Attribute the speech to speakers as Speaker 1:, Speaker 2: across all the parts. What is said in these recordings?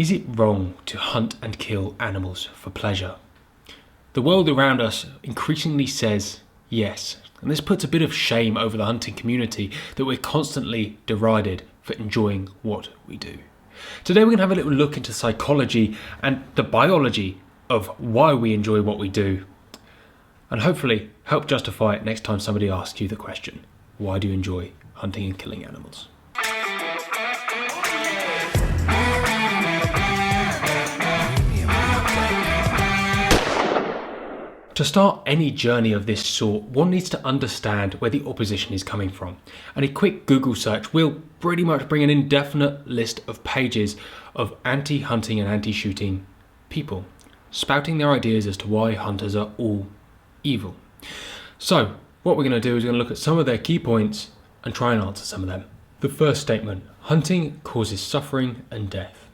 Speaker 1: Is it wrong to hunt and kill animals for pleasure? The world around us increasingly says yes, and this puts a bit of shame over the hunting community that we're constantly derided for enjoying what we do. Today we're going to have a little look into psychology and the biology of why we enjoy what we do, and hopefully help justify it next time somebody asks you the question, why do you enjoy hunting and killing animals? To start any journey of this sort, one needs to understand where the opposition is coming from. And a quick Google search will pretty much bring an indefinite list of pages of anti-hunting and anti-shooting people, spouting their ideas as to why hunters are all evil. So, what we're going to do is we're going to look at some of their key points and try and answer some of them. The first statement, hunting causes suffering and death.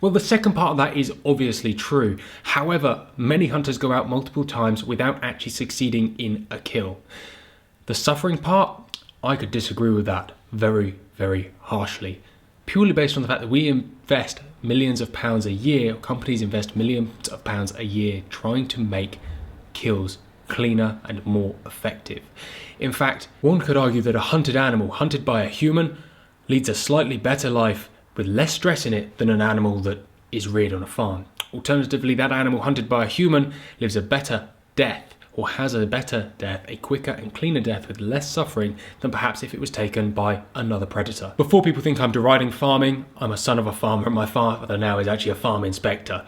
Speaker 1: Well, the second part of that is obviously true. However, many hunters go out multiple times without actually succeeding in a kill. The suffering part, I could disagree with that very, very harshly. Purely based on the fact that we invest millions of pounds a year, companies invest millions of pounds a year trying to make kills cleaner and more effective. In fact, one could argue that a hunted animal hunted by a human leads a slightly better life with less stress in it than an animal that is reared on a farm. Alternatively, that animal hunted by a human lives a better death, or has a better death, a quicker and cleaner death with less suffering than perhaps if it was taken by another predator. Before people think I'm deriding farming, I'm a son of a farmer and my father now is actually a farm inspector.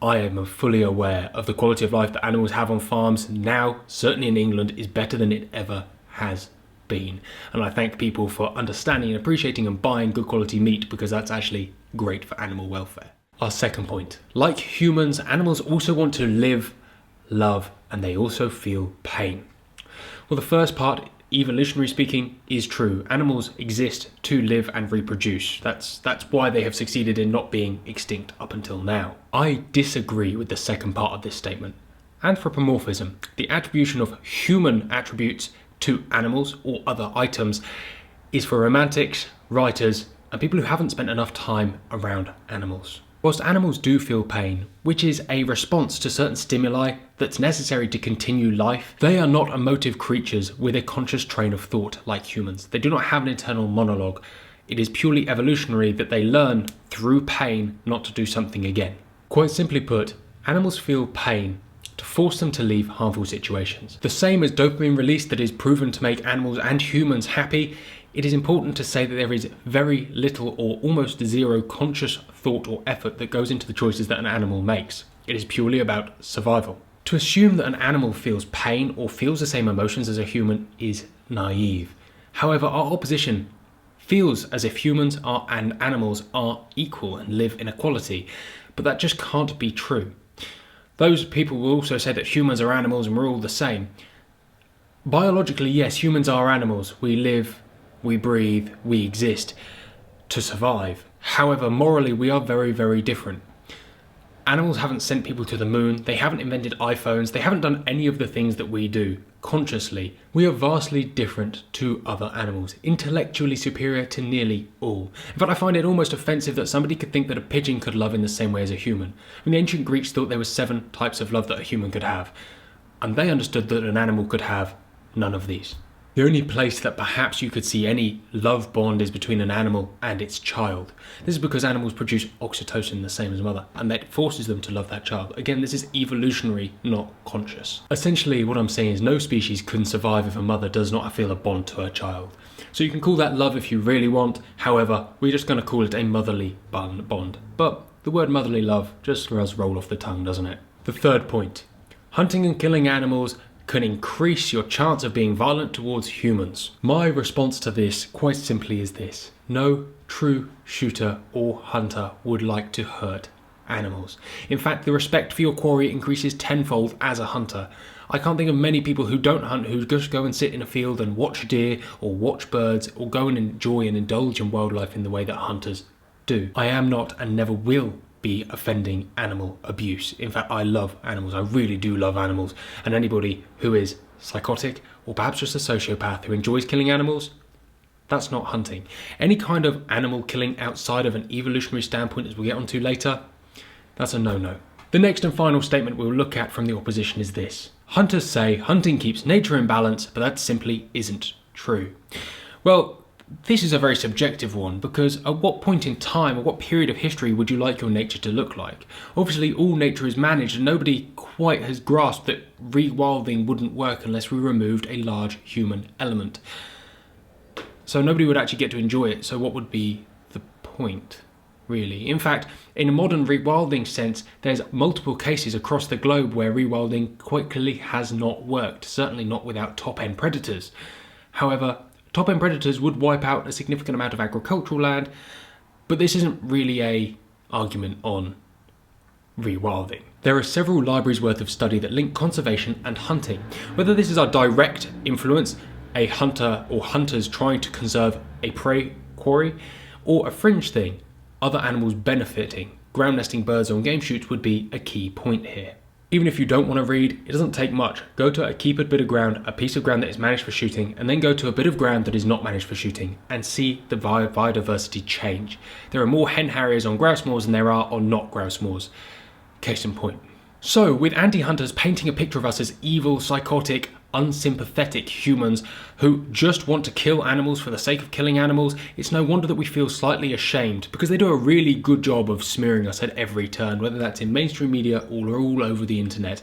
Speaker 1: I am fully aware of the quality of life that animals have on farms now, certainly in England, is better than it ever has been. And I thank people for understanding and appreciating and buying good quality meat, because that's actually great for animal welfare. Our second point, like humans, animals also want to live, love, and they also feel pain. Well, the first part, evolutionary speaking, is true. Animals exist to live and reproduce. That's why they have succeeded in not being extinct up until now. I disagree with the second part of this statement. Anthropomorphism, the attribution of human attributes to animals or other items, is for romantics, writers, and people who haven't spent enough time around animals. Whilst animals do feel pain, which is a response to certain stimuli that's necessary to continue life, they are not emotive creatures with a conscious train of thought like humans. They do not have an internal monologue. It is purely evolutionary that they learn through pain not to do something again. Quite simply put, animals feel pain to force them to leave harmful situations. The same as dopamine release that is proven to make animals and humans happy, it is important to say that there is very little or almost zero conscious thought or effort that goes into the choices that an animal makes. It is purely about survival. To assume that an animal feels pain or feels the same emotions as a human is naive. However, our opposition feels as if humans are and animals are equal and live in equality, but that just can't be true. Those people will also say that humans are animals and we're all the same. Biologically, yes, humans are animals. We live, we breathe, we exist to survive. However, morally, we are very, very different. Animals haven't sent people to the moon, they haven't invented iPhones, they haven't done any of the things that we do consciously. We are vastly different to other animals, intellectually superior to nearly all. In fact, I find it almost offensive that somebody could think that a pigeon could love in the same way as a human. I mean, the ancient Greeks thought there were 7 types of love that a human could have, and they understood that an animal could have none of these. The only place that perhaps you could see any love bond is between an animal and its child. This is because animals produce oxytocin the same as mother, and that forces them to love that child. Again, this is evolutionary, not conscious. Essentially, what I'm saying is no species can survive if a mother does not feel a bond to her child. So you can call that love if you really want. However, we're just going to call it a motherly bond. But the word motherly love just does roll off the tongue, doesn't it? The third point, hunting and killing animals can increase your chance of being violent towards humans. My response to this, quite simply, is this. No true shooter or hunter would like to hurt animals. In fact, the respect for your quarry increases tenfold as a hunter. I can't think of many people who don't hunt who just go and sit in a field and watch deer or watch birds or go and enjoy and indulge in wildlife in the way that hunters do. I am not and never will be offending animal abuse. In fact, I love animals. I really do love animals. And anybody who is psychotic or perhaps just a sociopath who enjoys killing animals, That's not hunting. Any kind of animal killing outside of an evolutionary standpoint, as we'll get onto later, that's a no-no. The next and final statement we'll look at from the opposition is this. Hunters say hunting keeps nature in balance, but that simply isn't true. Well, this is a very subjective one, because at what point in time or what period of history would you like your nature to look like? Obviously, all nature is managed, and nobody quite has grasped that rewilding wouldn't work unless we removed a large human element. So nobody would actually get to enjoy it, so what would be the point, really? In fact, in a modern rewilding sense, there's multiple cases across the globe where rewilding quite clearly has not worked, certainly not without top-end predators. However, top-end predators would wipe out a significant amount of agricultural land, but this isn't really an argument on rewilding. There are several libraries worth of study that link conservation and hunting. Whether this is our direct influence, a hunter or hunters trying to conserve a prey quarry, or a fringe thing, other animals benefiting, ground nesting birds on game shoots would be a key point here. Even if you don't want to read, it doesn't take much. Go to a keepered bit of ground, a piece of ground that is managed for shooting, and then go to a bit of ground that is not managed for shooting, and see the biodiversity change. There are more hen harriers on grouse moors than there are on not grouse moors. Case in point. So, with anti-hunters painting a picture of us as evil, psychotic, unsympathetic humans who just want to kill animals for the sake of killing animals, it's no wonder that we feel slightly ashamed, because they do a really good job of smearing us at every turn, whether that's in mainstream media or all over the internet.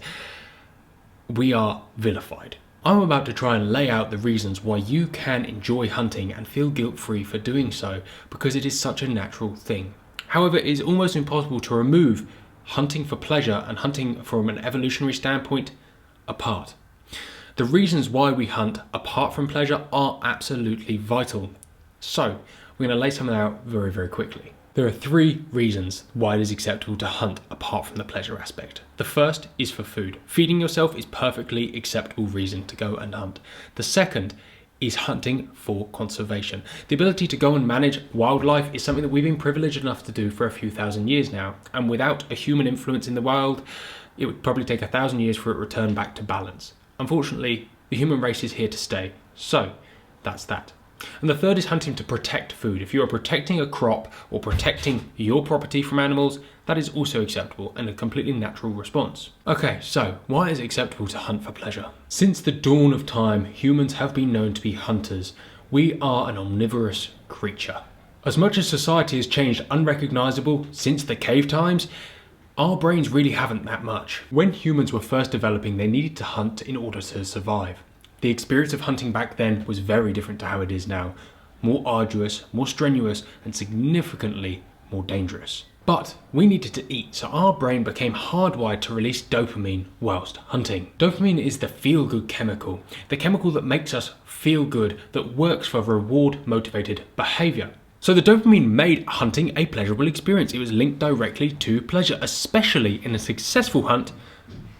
Speaker 1: We are vilified. I'm about to try and lay out the reasons why you can enjoy hunting and feel guilt-free for doing so, because it is such a natural thing. However, it is almost impossible to remove hunting for pleasure and hunting from an evolutionary standpoint apart. The reasons why we hunt apart from pleasure are absolutely vital. So, we're going to lay some of them out very, very quickly. There are 3 reasons why it is acceptable to hunt apart from the pleasure aspect. The first is for food. Feeding yourself is perfectly acceptable reason to go and hunt. The second is hunting for conservation. The ability to go and manage wildlife is something that we've been privileged enough to do for a few thousand years now. And without a human influence in the wild, it would probably take 1,000 years for it to return back to balance. Unfortunately, the human race is here to stay, so that's that. And the third is hunting to protect food. If you are protecting a crop or protecting your property from animals, that is also acceptable and a completely natural response. Okay, so why is it acceptable to hunt for pleasure? Since the dawn of time, humans have been known to be hunters. We are an omnivorous creature. As much as society has changed unrecognizable since the cave times, our brains really haven't that much. When humans were first developing, they needed to hunt in order to survive. The experience of hunting back then was very different to how it is now. More arduous, more strenuous, and significantly more dangerous. But we needed to eat, so our brain became hardwired to release dopamine whilst hunting. Dopamine is the feel-good chemical, the chemical that makes us feel good, that works for reward-motivated behaviour. So the dopamine made hunting a pleasurable experience. It was linked directly to pleasure, especially in a successful hunt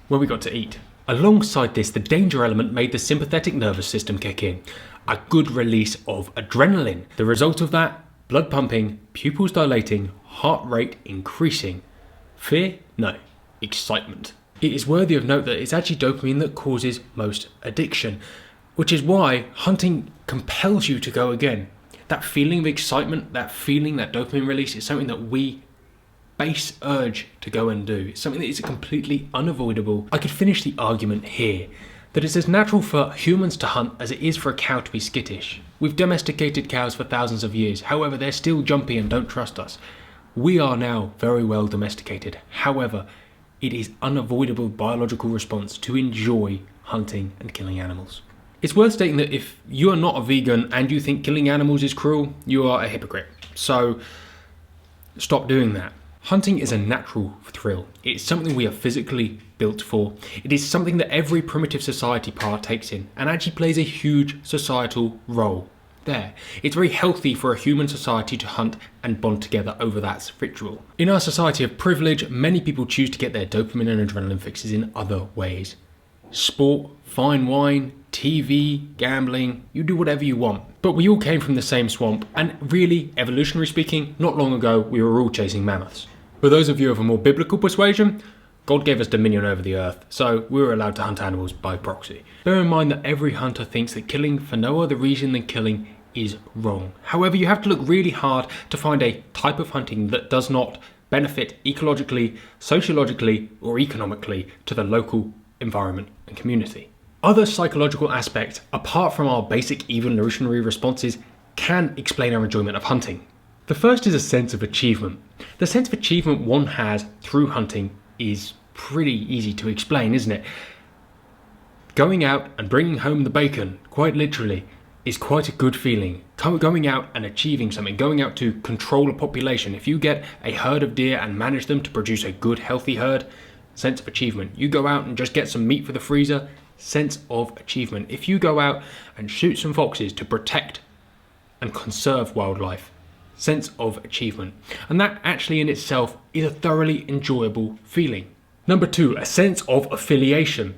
Speaker 1: where we got to eat. Alongside this, the danger element made the sympathetic nervous system kick in. A good release of adrenaline. The result of that, blood pumping, pupils dilating, heart rate increasing. Fear? No. Excitement. It is worthy of note that it's actually dopamine that causes most addiction, which is why hunting compels you to go again. That feeling of excitement, that feeling, that dopamine release is something that we base urge to go and do. It's something that is completely unavoidable. I could finish the argument here, that it's as natural for humans to hunt as it is for a cow to be skittish. We've domesticated cows for thousands of years, however they're still jumpy and don't trust us. We are now very well domesticated, however it is unavoidable biological response to enjoy hunting and killing animals. It's worth stating that if you are not a vegan and you think killing animals is cruel, you are a hypocrite. So stop doing that. Hunting is a natural thrill. It's something we are physically built for. It is something that every primitive society partakes in and actually plays a huge societal role there. It's very healthy for a human society to hunt and bond together over that ritual. In our society of privilege, many people choose to get their dopamine and adrenaline fixes in other ways. Sport, fine wine, TV, gambling, you do whatever you want. But we all came from the same swamp, and really, evolutionary speaking, not long ago we were all chasing mammoths. For those of you of a more biblical persuasion, God gave us dominion over the earth, so we were allowed to hunt animals by proxy. Bear in mind that every hunter thinks that killing for no other reason than killing is wrong. However, you have to look really hard to find a type of hunting that does not benefit ecologically, sociologically, or economically to the local environment and community. Other psychological aspects, apart from our basic evolutionary responses, can explain our enjoyment of hunting. The first is a sense of achievement. The sense of achievement one has through hunting is pretty easy to explain, isn't it? Going out and bringing home the bacon, quite literally, is quite a good feeling. Going out and achieving something, going out to control a population. If you get a herd of deer and manage them to produce a good, healthy herd, sense of achievement. You go out and just get some meat for the freezer, sense of achievement. If you go out and shoot some foxes to protect and conserve wildlife, sense of achievement. And that actually in itself is a thoroughly enjoyable feeling. Number 2, a sense of affiliation,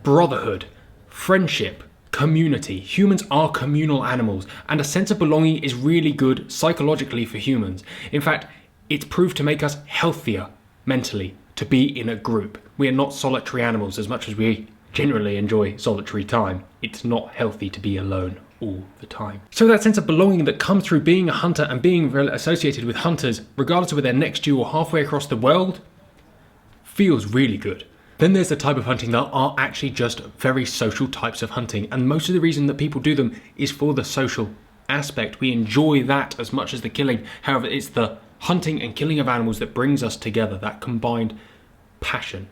Speaker 1: brotherhood, friendship, community. Humans are communal animals, and a sense of belonging is really good psychologically for humans. In fact, it's proved to make us healthier mentally to be in a group. We are not solitary animals as much as we generally enjoy solitary time. It's not healthy to be alone all the time. So that sense of belonging that comes through being a hunter and being associated with hunters, regardless of whether they're next to you or halfway across the world, feels really good. Then there's the type of hunting that are actually just very social types of hunting, and most of the reason that people do them is for the social aspect. We enjoy that as much as the killing. However, it's the hunting and killing of animals that brings us together, that combined passion,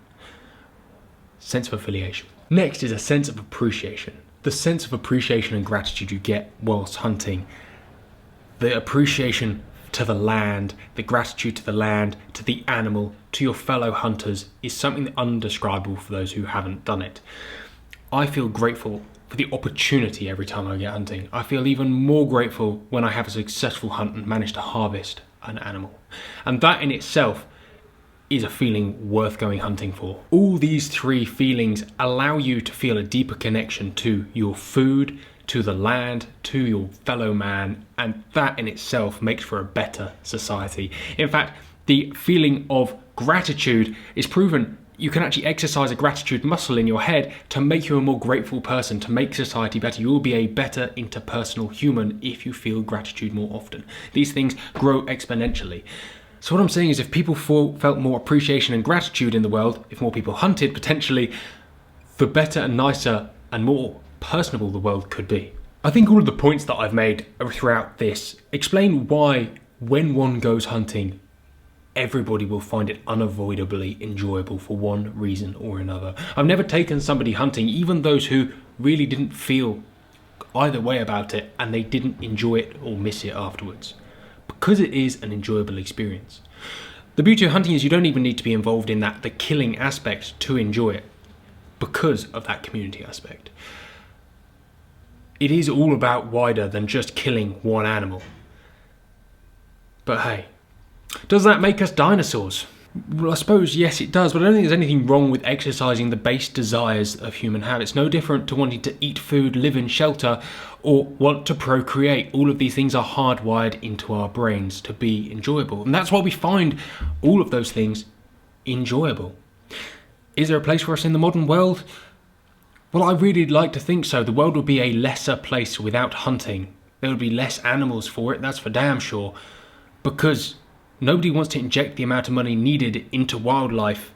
Speaker 1: sense of affiliation. Next is a sense of appreciation. The sense of appreciation and gratitude you get whilst hunting. The appreciation to the land, the gratitude to the land, to the animal, to your fellow hunters is something undescribable for those who haven't done it. I feel grateful for the opportunity every time I get hunting. I feel even more grateful when I have a successful hunt and manage to harvest an animal. And that in itself is a feeling worth going hunting for. All these 3 feelings allow you to feel a deeper connection to your food, to the land, to your fellow man, and that in itself makes for a better society. In fact, the feeling of gratitude is proven. You can actually exercise a gratitude muscle in your head to make you a more grateful person, to make society better. You will be a better interpersonal human if you feel gratitude more often. These things grow exponentially. So what I'm saying is if people felt more appreciation and gratitude in the world, if more people hunted, potentially, the better and nicer and more personable the world could be. I think all of the points that I've made throughout this explain why when one goes hunting, everybody will find it unavoidably enjoyable for one reason or another. I've never taken somebody hunting, even those who really didn't feel either way about it and they didn't enjoy it or miss it afterwards, because it is an enjoyable experience. The beauty of hunting is you don't even need to be involved in the killing aspect to enjoy it, because of that community aspect. It is all about wider than just killing one animal. But hey, does that make us dinosaurs? Well, I suppose yes it does, but I don't think there's anything wrong with exercising the base desires of human habits. No different to wanting to eat food, live in shelter, or want to procreate. All of these things are hardwired into our brains to be enjoyable. And that's why we find all of those things enjoyable. Is there a place for us in the modern world? Well, I really like to think so. The world would be a lesser place without hunting. There would be less animals for it, that's for damn sure. Because nobody wants to inject the amount of money needed into wildlife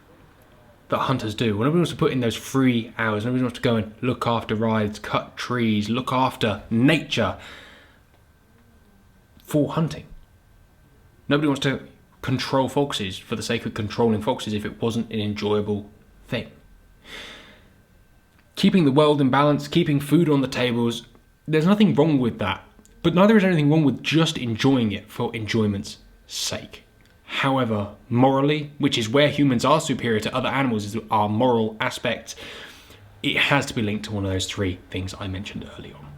Speaker 1: that hunters do. Nobody wants to put in those free hours. Nobody wants to go and look after rides, cut trees, look after nature for hunting. Nobody wants to control foxes for the sake of controlling foxes if it wasn't an enjoyable thing. Keeping the world in balance, keeping food on the tables, there's nothing wrong with that. But neither is anything wrong with just enjoying it for enjoyment's sake. However, morally, which is where humans are superior to other animals, is our moral aspect, it has to be linked to one of those 3 things I mentioned earlier on.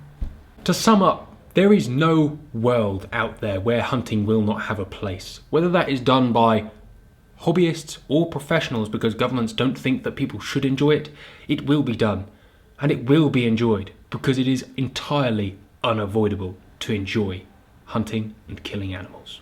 Speaker 1: To sum up, there is no world out there where hunting will not have a place. Whether that is done by hobbyists or professionals because governments don't think that people should enjoy it, it will be done. And it will be enjoyed because it is entirely unavoidable to enjoy hunting and killing animals.